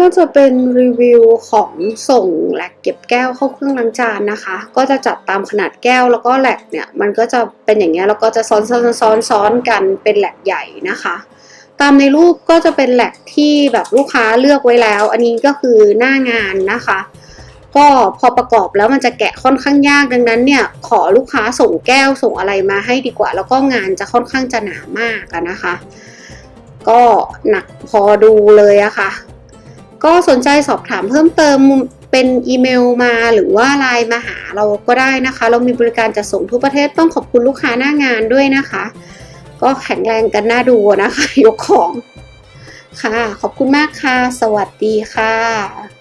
ก็จะเป็นรีวิวของส่งแหลกเก็บแก้วเข้าเครื่องล้างจานนะคะก็จะจัดตามขนาดแก้วแล้วก็แหลกเนี่ยมันก็จะเป็นอย่างเงี้ยแล้วก็จะซ้อนกันเป็นแหลกใหญ่นะคะตามในรูปก็จะเป็นแหลกที่แบบลูกค้าเลือกไว้แล้วอันนี้ก็คือหน้างานนะคะก็พอประกอบแล้วมันจะแกะค่อนข้างยากดังนั้นเนี่ยขอลูกค้าส่งแก้วส่งอะไรมาให้ดีกว่าแล้วก็งานจะค่อนข้างจะหนามากนะคะก็หนักพอดูเลยอะค่ะก็สนใจสอบถามเพิ่มเติมเป็นอีเมลมาหรือว่าไลน์มาหาเราก็ได้นะคะเรามีบริการจัดส่งทั่วประเทศต้องขอบคุณลูกค้าหน้างานด้วยนะคะก็แข็งแรงกันน่าดูนะคะยกของค่ะขอบคุณมากค่ะสวัสดีค่ะ